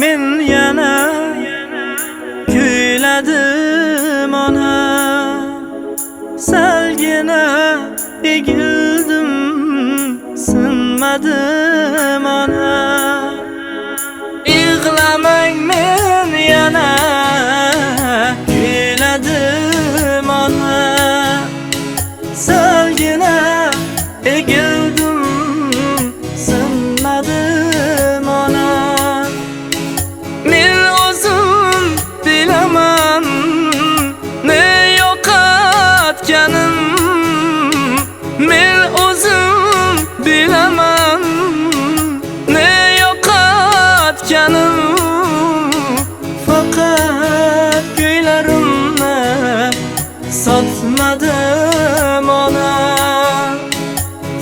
men yana kuyladim ona. Salgina egildim, sinmadim ona. Yig'lamang, men yana kuyladim ona. Salgina egildim, sinmadim ona. Men o'zim bilaman ne yo'qotganim. Men o'zim bilaman ne yo'qotganim. Faqat kuylarimni sotmadim ona.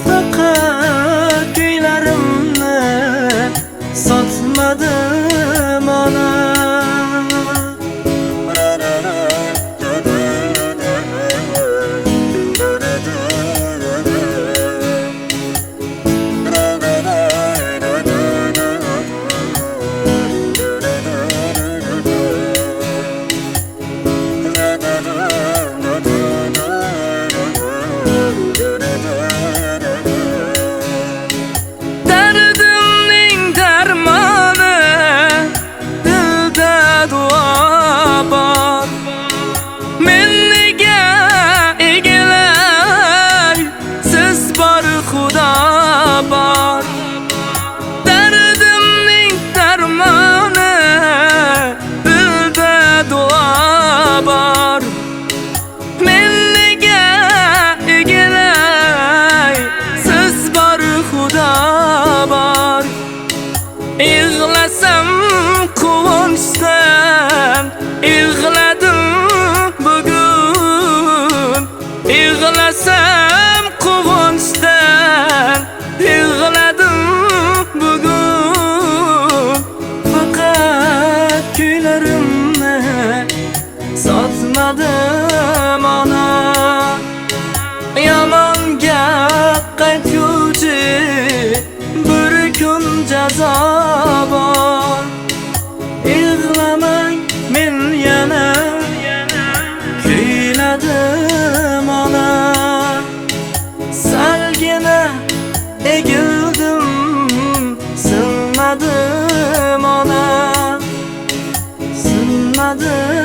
Faqat kuylarimni sotmadim ona. Dardimning darmoni dilda duo bor. Men nega egilay, siz bor, Xudo bor. Dardimning darmoni dilda duo bor. Men nega egilay, siz bor, Xudo bor. Yig'lasam quvonchdan, yig'ladim bugun. Yig'lasam quvonchdan, yig'ladim bugun. Faqat kuylarimni sotmadim ona. Yomon gap qaytuvchi bir kun jazo bor. Yig'lamang, men yana kuyladim ona. Salgina egildim, sinmadim ona. Sinmadim